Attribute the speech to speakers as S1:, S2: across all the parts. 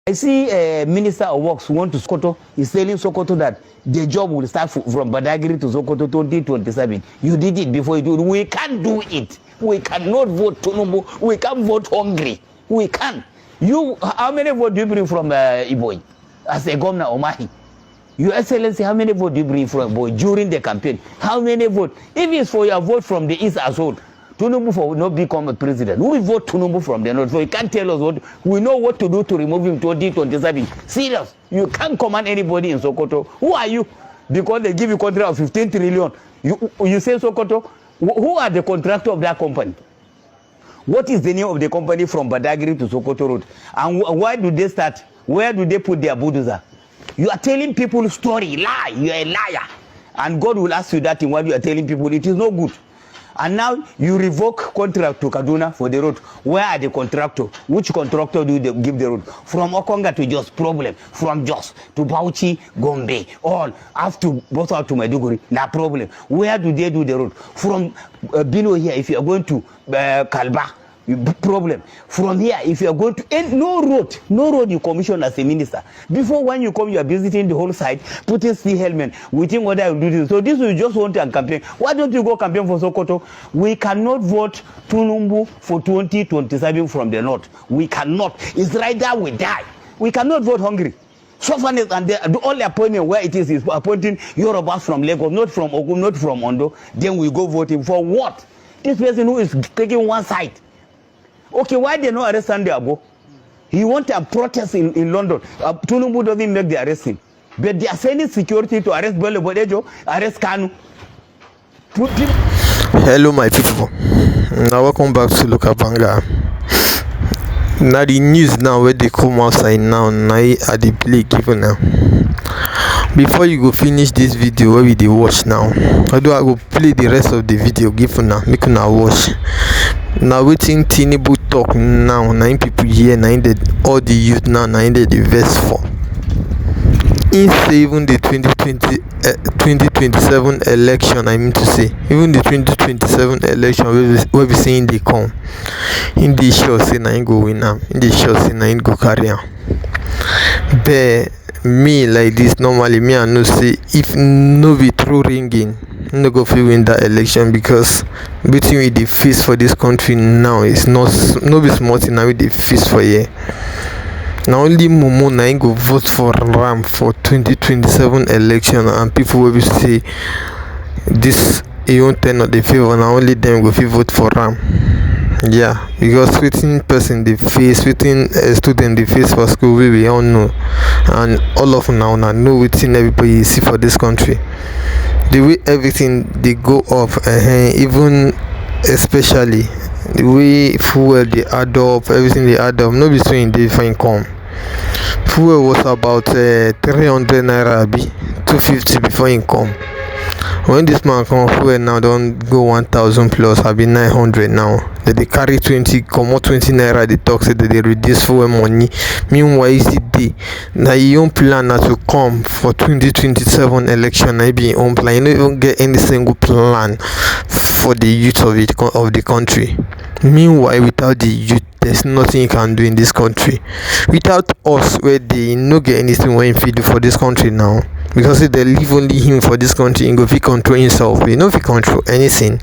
S1: I see a minister of works who want to Sokoto is telling Sokoto that the job will start from Badagry to Sokoto 2027. You did it before you do it. We can't do it. We cannot vote Tinubu. We can't vote hungry. We can't. You, how many votes do you bring from Iboy as a governor Omahi? Your Excellency, how many votes do you bring from Iboy during the campaign? How many votes? If it's for your vote from the East as well, Tinubu will not become a president. We vote Tinubu from the North. So you can't tell us what, we know what to do to remove him 2027. Serious. You can't command anybody in Sokoto. Who are you? Because they give you contract of 15 trillion. You say Sokoto? Who are the contractor of that company? What is the name of the company from Badagry to Sokoto Road? And why do they start? Where do they put their bulldozer? You are telling people story, lie. You are a liar. And God will ask you that in what you are telling people. It is no good. And now you revoke contract to Kaduna for the road. Where are the contractor? Which contractor do they give the road? From Okonga to Jos, problem. From Jos to Bauchi, Gombe, all have to both out to Maiduguri. No problem. Where do they do the road? From Bino here, if you are going to Kalba, problem. From here, if you are going to no road you commission as a minister. Before when you come, you are visiting the whole site, putting steel helmet, waiting whether you do this. So this we just want to campaign. Why don't you go campaign for Sokoto? We cannot vote Tinubu for 2027 from the north. We cannot. It's right there we die. We cannot vote hungry. So far, and the only appointment where it is appointing Yorubas from Lagos, not from Ogun, not from Ondo. Then we go voting for what? This person who is taking one side. Okay, why they not arrest Sunday Abo? He want a protest in London. Tinubu doesn't make the arresting. But they are sending security to arrest Bello Bodejo, arrest Kanu.
S2: Hello my people. Now welcome back to Local Banga. Now the news now where they come outside now at the play given now. Before you go finish this video where we dey watch now, although I go play the rest of the video given now, make una watch. Now waiting Tinubu talk now, 9 people here, 9 all the youth now, 9 the verse for. In even the 2027 election, I mean to say, even the 2027 election where we saying they come, in the show say 9 go win now, in the show say 9 go carry on. But me like this normally me I know say if no be true ringing, no go fit win that election because between with the face for this country now is no be small thing now with the face for here. Now only Momo na go vote for Ram for 2027 election and people will say this you won't turn out the favor. Now only them go fit vote for Ram. Yeah, because within person the face, within a student the face for school we all know, and all of now know within everybody see for this country. The way everything they go up, even especially the way fuel they add up, everything they add up. No be saying they find come. Fuel was about 300 naira, 250 before income. When this man come fuel now don't go 1,000 plus, I be 900 now. They carry 20, come out 20 naira. They talk say that they reduce fuel money. Meanwhile, is it day now your own plan now to come for 2027 election? I be your own plan. You don't even get any single plan for the youth of the country. Meanwhile, without the youth, there's nothing you can do in this country. Without us, where they no get anything when you do for this country now. Because if they leave only him for this country, he go fit control himself. He no fit control anything.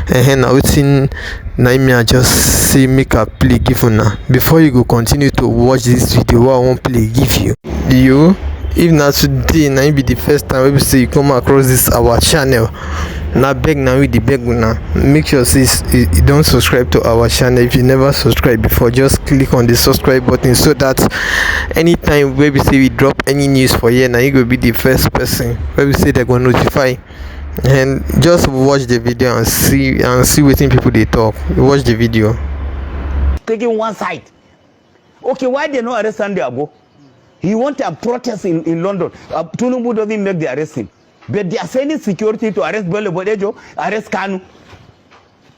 S2: And now within I just say make a play give una. Before you go continue to watch this video, what I won't play give you. If not today, now be the first time we say you come across this our channel. Now beg now with the beg now. Make sure you don't subscribe to our channel. If you never subscribed before, just click on the subscribe button so that anytime where we say we drop any news for you, now you will be the first person where we say they're gonna notify. And just watch the video and see what people they talk. Watch the video.
S1: Taking one side. Okay, why they not arrest Sunday Abo? He want a protest in London. Tinubu doesn't make the arresting. But they are sending security to arrest Bello Bodejo, arrest Kanu.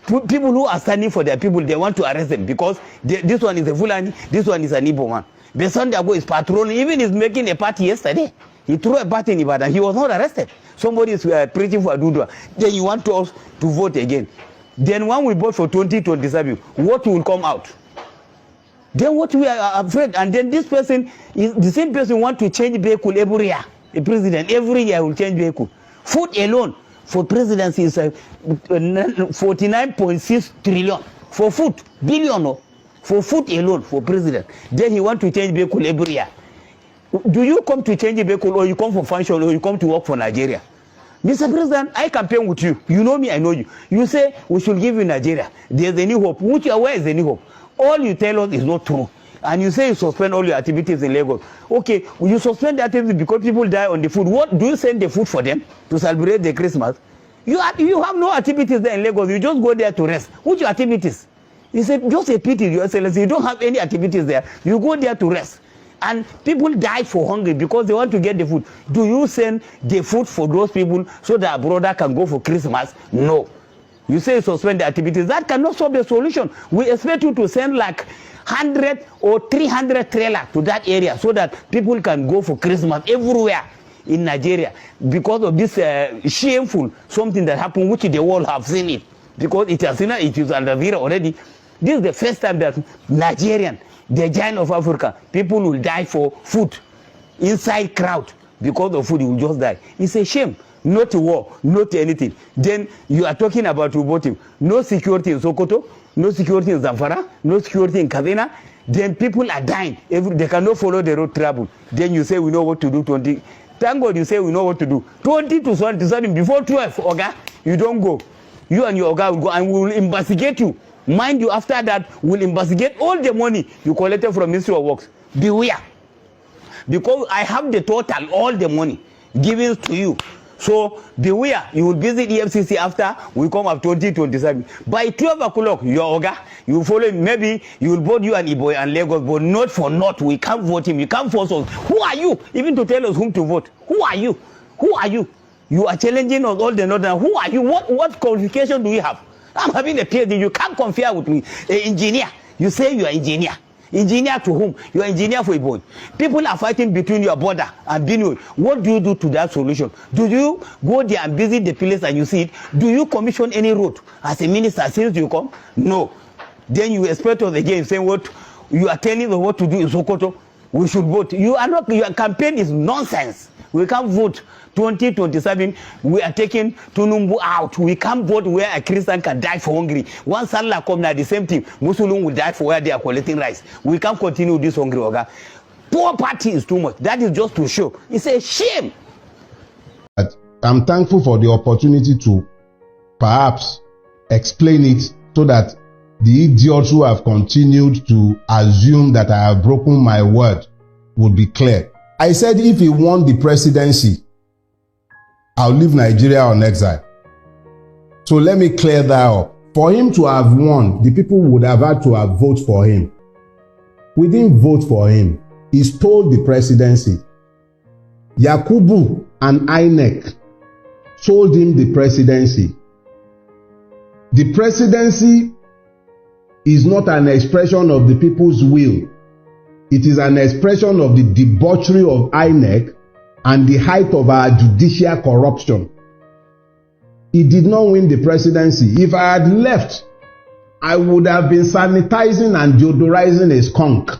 S1: People who are standing for their people, they want to arrest them because this one is a Fulani, this one is an Igbo man. The Sunday Ago is patrolling, even is making a party yesterday. He threw a party in Ibadan. He was not arrested. Somebody is preaching for Adudua. Then you want us to vote again. Then when we vote for 2027, what will come out? Then what we are afraid, and then this person is the same person want to change vehicle every year. The president every year will change vehicle. Food alone for presidency is 49.6 trillion for food, billion for food alone for president. Then he want to change vehicle every year. Do you come to change a vehicle, or you come for function, or you come to work for Nigeria? Mr. President, I campaign with you. You know me, I know you. You say we should give you Nigeria. There's any hope. Where is any hope? All you tell us is not true. And you say you suspend all your activities in Lagos. Okay, you suspend the activities because people die on the food. What do you send the food for them to celebrate the Christmas? You have no activities there in Lagos. You just go there to rest. What's your activities? It's just a pity, Your Excellency. You don't have any activities there. You go there to rest. And people die for hunger because they want to get the food. Do you send the food for those people so that a brother can go for Christmas? No. You say suspend the activities. That cannot solve the solution. We expect you to send like 100 or 300 trailers to that area so that people can go for Christmas everywhere in Nigeria, because of this shameful something that happened, which the world have seen it. Because it has seen it is under Vera already. This is the first time that Nigerian, the giant of Africa, people will die for food inside crowd because of food. You will just die. It's a shame. Not war, not anything. Then you are talking about voting. No security in Sokoto, no security in Zamfara, no security in Kaduna. Then people are dying. They cannot follow the road travel. Then you say we know what to do. Thank God you say we know what to do. 20 to 27 before 12, Oga, you don't go. You and your Oga will go, and we will investigate you. Mind you, after that, we'll investigate all the money you collected from Ministry of Works. Beware. Because I have the total, all the money given to you. So beware, you will visit EFCC after we come up 2027. By 12 o'clock, your Oga, you follow him. Maybe you will vote you and Iboy and Lagos, but not for naught. We can't vote him. You can't force us. Who are you even to tell us whom to vote? Who are you? Who are you? You are challenging us all the northern. Who are you? What qualification do you have? I'm having a PhD. You can't compare with me. An engineer. You say you are engineer. Engineer to whom? You are engineer for a boy. People are fighting between your border and Benue. What do you do to that solution? Do you go there and visit the place and you see it? Do you commission any road as a minister since you come? No. Then you expect us again saying what you are telling us what to do in Sokoto. We should vote. You are not. Your campaign is nonsense. We can't vote 2027. We are taking Tinubu out. We can't vote where a Christian can die for hungry. Once Allah come now, the same thing. Muslim will die for where they are collecting rice. We can't continue this hungry, Oga. Poor party is too much. That is just to show. It's a shame.
S3: I'm thankful for the opportunity to perhaps explain it so that the idiots who have continued to assume that I have broken my word would be clear. I said if he won the presidency, I'll leave Nigeria on exile. So let me clear that up. For him to have won, the people would have had to have voted for him. We didn't vote for him. He stole the presidency. Yakubu and INEC sold him the presidency. The presidency is not an expression of the people's will. It is an expression of the debauchery of INEC and the height of our judicial corruption. He did not win the presidency. If I had left, I would have been sanitizing and deodorizing a skunk.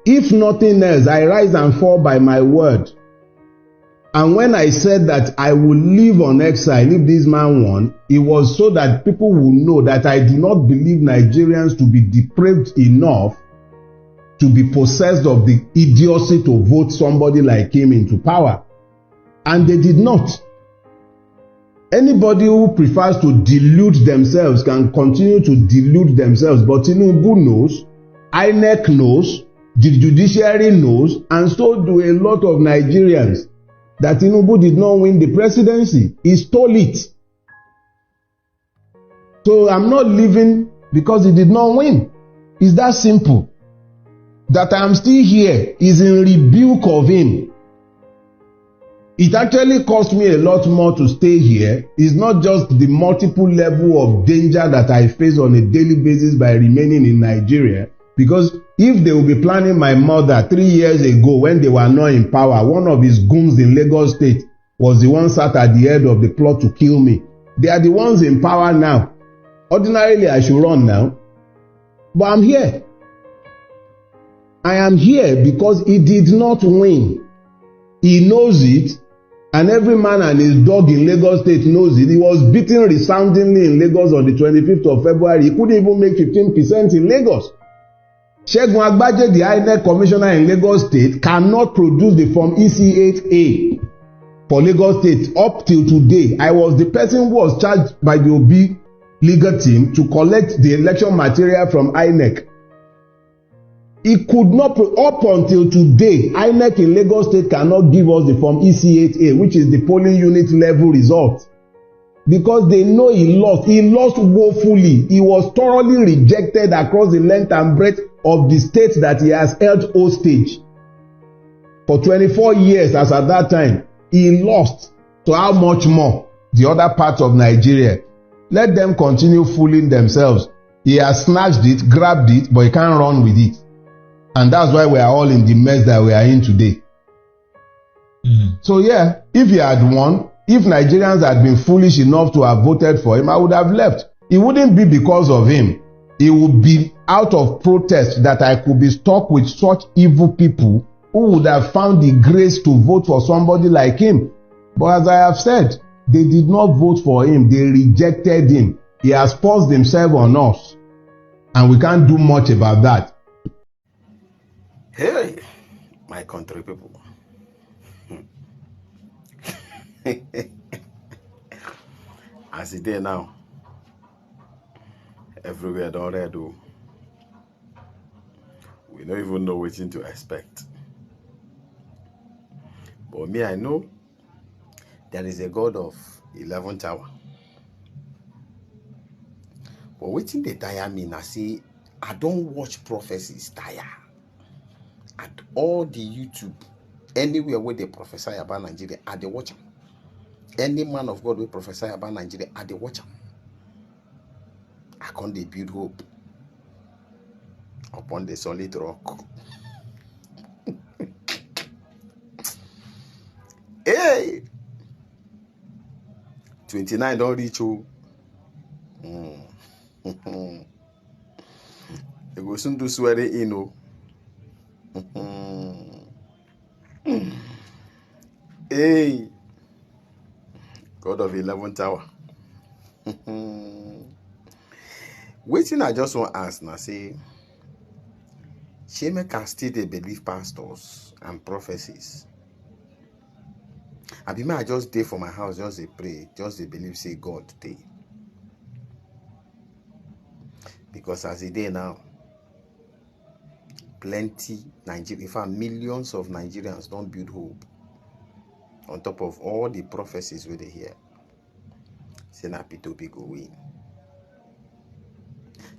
S3: If nothing else, I rise and fall by my word. And when I said that I would live on exile if this man won, it was so that people will know that I do not believe Nigerians to be depraved enough to be possessed of the idiocy to vote somebody like him into power. And they did not. Anybody who prefers to delude themselves can continue to delude themselves. But Tinubu knows, INEC knows, the judiciary knows, and so do a lot of Nigerians, that Tinubu did not win the presidency. He stole it. So I'm not leaving because he did not win. It's that simple. That I'm still here is in rebuke of him. It actually cost me a lot more to stay here. It's not just the multiple level of danger that I face on a daily basis by remaining in Nigeria. Because if they will be planning my murder 3 years ago when they were not in power, one of his goons in Lagos State was the one sat at the head of the plot to kill me. They are the ones in power now. Ordinarily, I should run now. But I'm here. I am here because he did not win. He knows it, and every man and his dog in Lagos State knows it. He was beaten resoundingly in Lagos on the 25th of February. He couldn't even make 15% in Lagos. Segun Agbaje, the INEC commissioner in Lagos State, cannot produce the form EC8A for Lagos State up till today. I was the person who was charged by the Obi legal team to collect the election material from INEC. He could not, up until today, INEC in Lagos State cannot give us the form EC8A, which is the polling unit level result. Because they know he lost. He lost woefully. He was thoroughly rejected across the length and breadth of the state that he has held hostage. For 24 years, as at that time, he lost. So how much more the other parts of Nigeria? Let them continue fooling themselves. He has snatched it, grabbed it, but he can't run with it. And that's why we are all in the mess that we are in today. So yeah, if he had won, if Nigerians had been foolish enough to have voted for him, I would have left. It wouldn't be because of him. It would be out of protest that I could be stuck with such evil people who would have found the grace to vote for somebody like him. But as I have said, they did not vote for him. They rejected him. He has forced himself on us. And we can't do much about that.
S4: Hey, my country people. As it is now, everywhere down there do. We don't even know what to expect. But me, I know there is a God of 11th hour. But waiting they tire me, I say, I don't watch prophecies tire. At all the YouTube, anywhere where they prophesy about Nigeria, I they watch them. Any man of God will prophesy about Nigeria, I they watch them. I can't they build hope upon the solid rock. Hey, 29 don't reach you. You go soon do swearing in, oh. Hey, God of 11th hour. Waiting, I just want to ask now, say, Shame can still they believe pastors and prophecies. I be me, I just day for my house, just they pray, just they believe, say God day. Because as a day now, plenty Nigeria, in fact, millions of Nigerians don't build hope on top of all the prophecies where they hear. Say na P2B go win.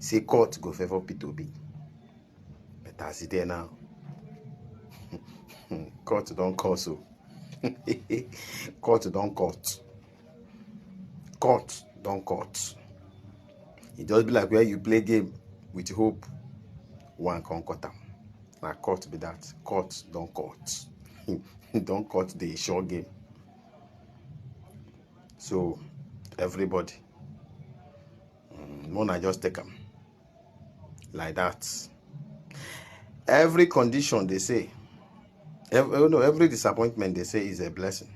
S4: Say court go favor P2B. But as it is now, court don't call so. Court don't court. Court don't court. It just be like where you play game with hope, one can cut them. Now court be that. Court don't court. Don't cut the short game. So everybody, Mona just take them like that. Every condition they say, every disappointment they say is a blessing.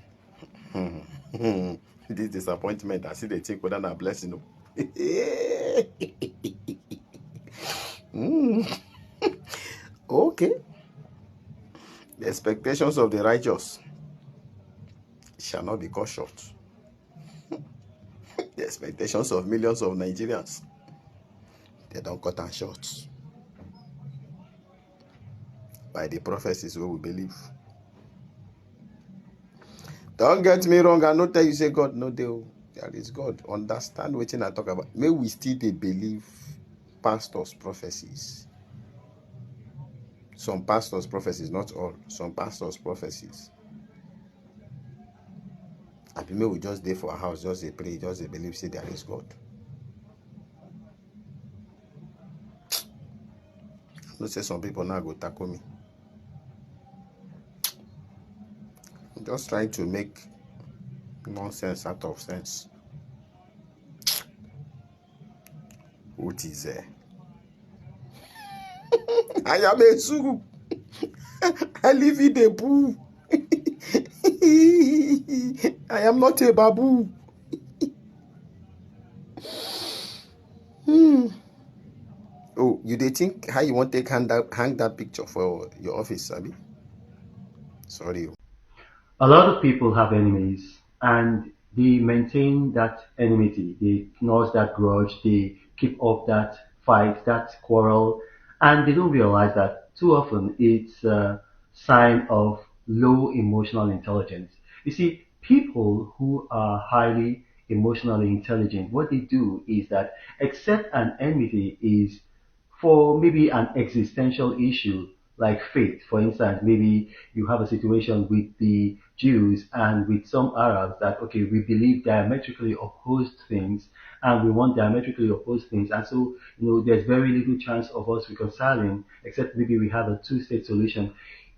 S4: This disappointment, I see they think whether a blessing. Okay. The expectations of the righteous shall not be cut short. The expectations of millions of Nigerians, they don't cut them short. By the prophecies we will believe. Don't get me wrong, I not tell you say God, no deal. There is God. Understand what I talk about. May we still they believe pastors' prophecies. Some pastors' prophecies, not all. Some pastors' prophecies. And may we just there for a house, just they pray, just they believe, say there is God. Don't say some people now go tackle me. I'm just trying to make nonsense out of sense. What is there? I am a zoo. I live in the boo. I am not a babu. Oh, you dey think how you want to hang that picture for your office, Abi? Sorry.
S5: A lot of people have enemies and they maintain that enmity. They nurse that grudge. They keep up that fight, that quarrel, and they don't realize that too often it's a sign of low emotional intelligence. You see, people who are highly emotionally intelligent, what they do is that accept an enmity is for maybe an existential issue like faith. For instance, maybe you have a situation with the Jews and with some Arabs that, okay, we believe diametrically opposed things and we want diametrically opposed things. And so, there's very little chance of us reconciling, except maybe we have a two-state solution.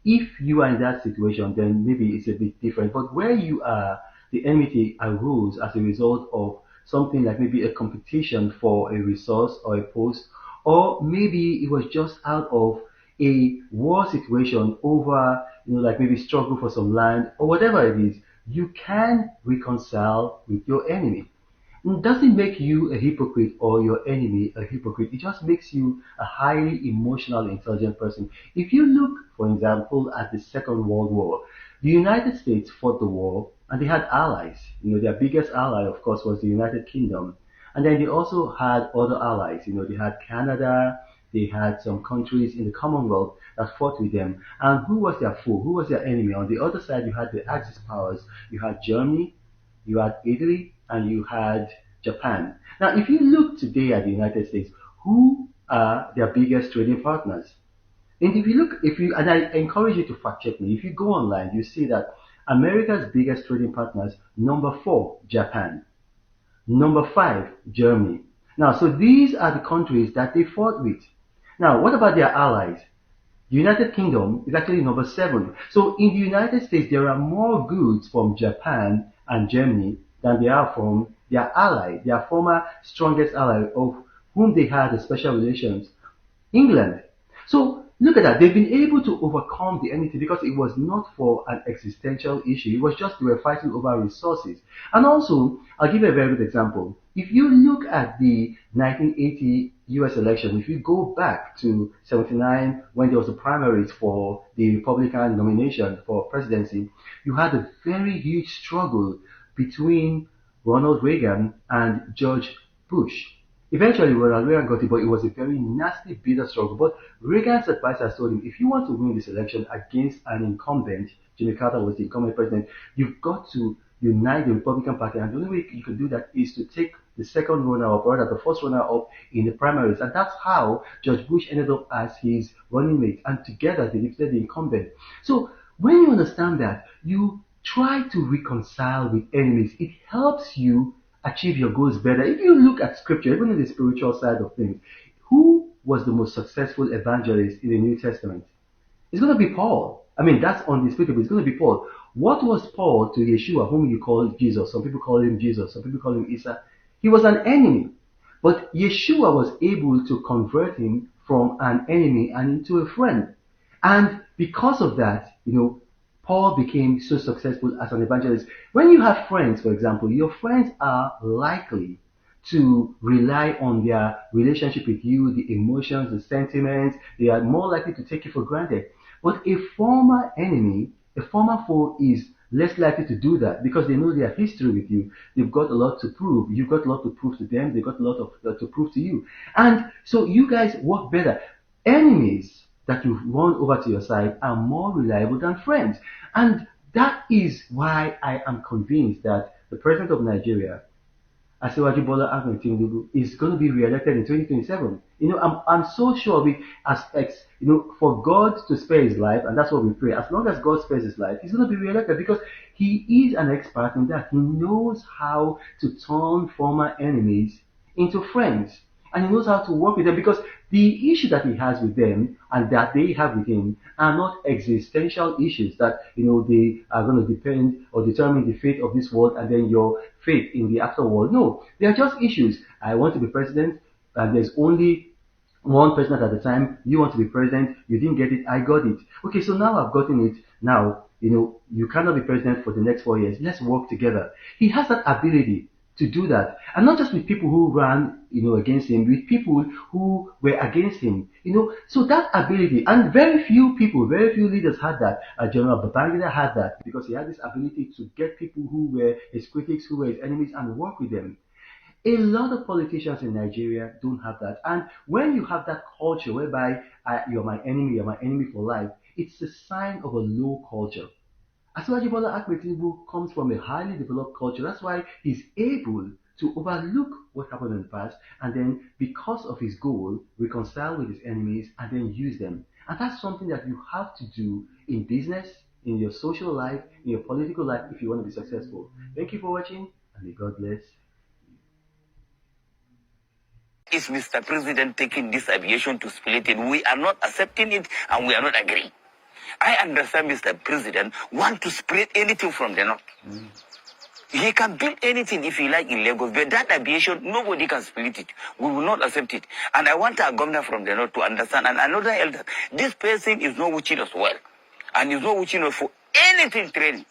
S5: If you are in that situation, then maybe it's a bit different. But where you are, the enmity arose as a result of something like maybe a competition for a resource or a post, or maybe it was just out of a war situation over, like maybe struggle for some land or whatever it is. You can reconcile with your enemy. It doesn't make you a hypocrite or your enemy a hypocrite. It just makes you a highly emotional, intelligent person. If you look, for example, at the Second World War, the United States fought the war and they had allies. Their biggest ally, of course, was the United Kingdom. And then they also had other allies. They had Canada, they had some countries in the Commonwealth that fought with them. And who was their foe? Who was their enemy? On the other side, you had the Axis powers. You had Germany, you had Italy, and you had Japan. Now, if you look today at the United States, who are their biggest trading partners? And and I encourage you to fact check me. If you go online, you see that America's biggest trading partners, number 4, Japan. Number 5, Germany. Now, so these are the countries that they fought with. Now, what about their allies? The United Kingdom is actually number 7. So in the United States, there are more goods from Japan and Germany than there are from their ally, their former strongest ally of whom they had a special relations, England. So look at that. They've been able to overcome the enmity because it was not for an existential issue. It was just they were fighting over resources. And also, I'll give you a very good example. If you look at the 1980 US election, if you go back to 79 when there was the primaries for the Republican nomination for presidency, you had a very huge struggle between Ronald Reagan and George Bush. Eventually, Ronald Reagan got it, but it was a very nasty, bitter struggle. But Reagan's advisors told him, if you want to win this election against an incumbent, Jimmy Carter was the incumbent president, you've got to unite the Republican Party. And the only way you can do that is to take the second runner-up, or rather the first runner-up in the primaries. And that's how George Bush ended up as his running mate. And together they defeated the incumbent. So when you understand that, you try to reconcile with enemies. It helps you achieve your goals better. If you look at scripture, even in the spiritual side of things, who was the most successful evangelist in the New Testament? It's going to be Paul. I mean, that's undisputable. It's going to be Paul. What was Paul to Yeshua, whom you call Jesus? Some people call him Jesus. Some people call him Isa. He was an enemy. But Yeshua was able to convert him from an enemy and into a friend. And because of that, Paul became so successful as an evangelist. When you have friends, for example, your friends are likely to rely on their relationship with you, the emotions, the sentiments. They are more likely to take you for granted. But a former enemy, a former foe is less likely to do that because they know their history with you. They've got a lot to prove. You've got a lot to prove to them. They've got a lot to prove to you. And so you guys work better. Enemies that you've won over to your side are more reliable than friends. And that is why I am convinced that the president of Nigeria, Asiwaju Bola Ahmed Tinubu, is going to be re-elected in 2027. I'm so sure of it. For God to spare his life, and that's what we pray. As long as God spares his life, he's going to be re-elected because he is an expert in that. He knows how to turn former enemies into friends. And he knows how to work with them because the issue that he has with them and that they have with him are not existential issues that, they are going to depend or determine the fate of this world and then your fate in the afterworld. No, they are just issues. I want to be president and there's only one president at a time. You want to be president, you didn't get it, I got it. Okay, so now I've gotten it. Now, you cannot be president for the next 4 years. Let's work together. He has that ability to do that. And not just with people who ran, against him, with people who were against him. So that ability, and very few leaders had that. General Babangida had that because he had this ability to get people who were his critics, who were his enemies, and work with them. A lot of politicians in Nigeria don't have that. And when you have that culture whereby you're my enemy for life, it's a sign of a low culture. Asiwaju Bola Ahmed Tinubu comes from a highly developed culture. That's why he's able to overlook what happened in the past and then, because of his goal, reconcile with his enemies and then use them. And that's something that you have to do in business, in your social life, in your political life if you want to be successful. Thank you for watching, and may God bless.
S1: Is Mr. President taking this aviation to split it? We are not accepting it and we are not agreeing. I understand Mr. President want to split anything from the north. He can build anything if he like in Lagos, but that aviation, nobody can split it. We will not accept it. And I want our governor from the north to understand, and another elder, this person is not watching us well. And is not watching us for anything training.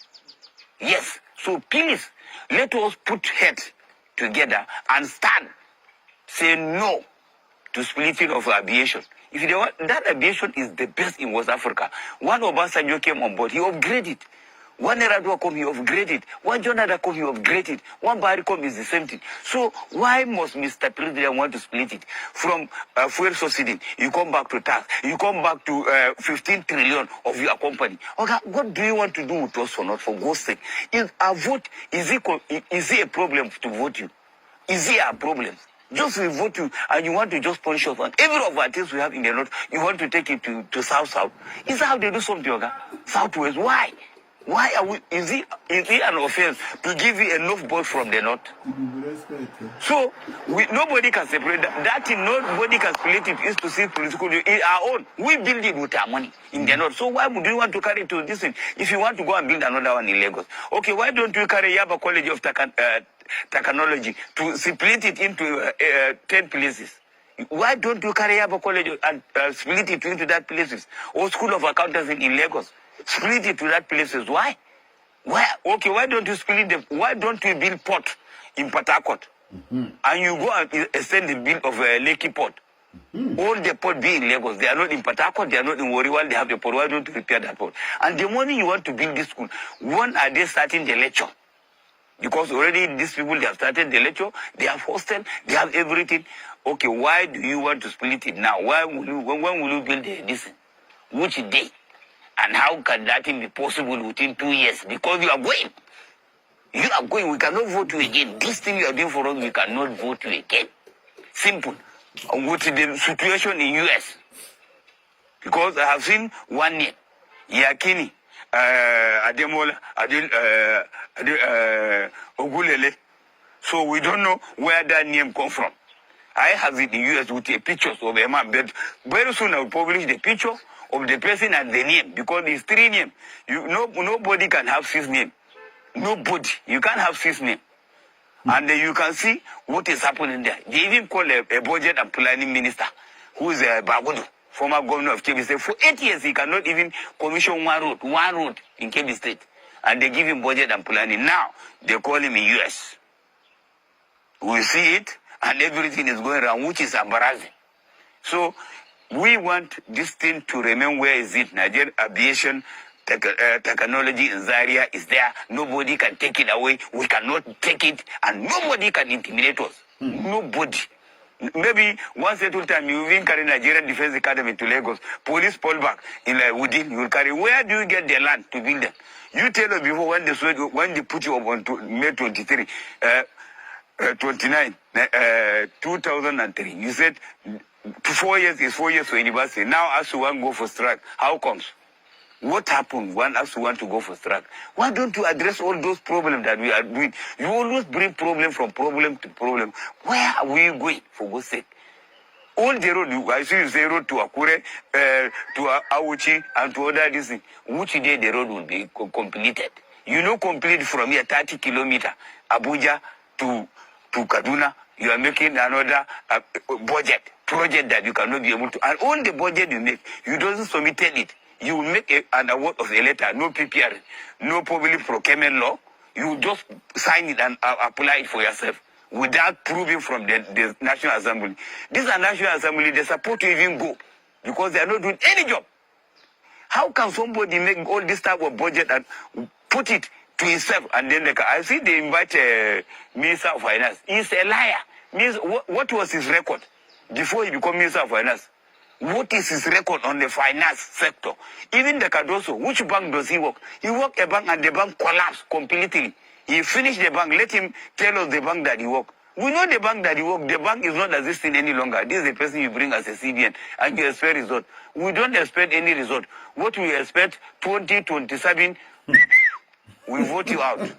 S1: Yes. So please, let us put heads together and stand. Say no to splitting of aviation. If they want, that aviation is the best in West Africa. One Obasanjo came on board, he upgraded. One Eradua come, he upgraded. One Jonathan come, he upgraded. One Barry come is the same thing. So why must Mr. President want to split it? From fuel subsidy, you come back to tax, you come back to 15 trillion of your company. Okay, what do you want to do with us for not, for God's sake? Is a vote, is it a problem to vote you? Is it a problem? Just we vote you, and you want to just punish us on every of our things we have in the north. You want to take it to south. Is that how they do something, okay? Southwest. Why? Why are we? Is it an offense to give you enough boys from the north? So nobody can separate that. That thing, nobody can split it. Is to see political in our own. We build it with our money in the north. So why would you want to carry it to this thing? If you want to go and build another one in Lagos, okay, why don't you carry Yaba College of Technology to split it into 10 places? Why don't you carry Yaba College and split it into that places? Or School of Accountants in Lagos, split it to that places? Why? Okay, why don't you split them? Why don't you build port in Port Harcourt? And you go and extend the bill of Lekki Port? All the port be in Lagos. They are not in Port Harcourt, they are not in Wariwal, they have the port. Why don't you repair that port? And the money you want to build this school, when are they starting the lecture? Because already these people, they have started the lecture, they have hostel, they have everything. Okay, why do you want to split it now? When will you build this? Which day? And how can that thing be possible within 2 years? Because you are going. You are going. We cannot vote you again. This thing you are doing for us, we cannot vote you again. Simple. With the situation in US. Because I have seen one name, Yakini, Ademola, Ogulele. So we don't know where that name come from. I have it in US with the pictures of a man, but very soon I will publish the picture of the person and the name, because it's 3 names. Nobody can have 6 names. Nobody. You can't have 6 names. And you can see what is happening there. They even call a budget and planning minister, who is Bagudu, former governor of Kebbi State. For 8 years, he cannot even commission one road in Kebbi State. And they give him budget and planning. Now, they call him in US. We see it, and everything is going around, which is embarrassing. So, we want this thing to remain where is it. Nigerian aviation technology in Zaria is there. Nobody can take it away. We cannot take it, and nobody can intimidate us. Nobody. Maybe one settled time you even carry Nigerian Defense Academy to Lagos. Police pull back in Woodin. You will carry. Where do you get the land to build them? You tell us before when they put you up on May 23, 29, 2003. You said 4 years is 4 years for university. Now as you want to go for strike, how comes? What happened when us want to go for strike? Why don't you address all those problems that we are doing? You always bring problem from problem to problem. Where are we going, for God's sake? All the road, I see you say road to Akure, to Awuchi, and to other this thing. Which day the road will be completed? You know, complete from here 30 kilometers, Abuja to Kaduna, you are making another project that you cannot be able to. And all the budget you make, you don't submit it. You will make an award of a letter, no PPR, no public procurement law. You just sign it and apply it for yourself without proving from the National Assembly. This National Assembly, they're supposed to even go because they are not doing any job. How can somebody make all this type of budget and put it to himself and then I see they invite Minister of Finance. He's a liar. What was his record before he became Minister of Finance? What is his record on the finance sector? Even the Cardoso, which bank does he work? He worked a bank and the bank collapsed completely. He finished the bank. Let him tell us the bank that he worked. We know the bank that he worked. The bank is not existing any longer. This is the person you bring as a CBN and you expect result. We don't expect any result. What we expect, 2027, we vote you out.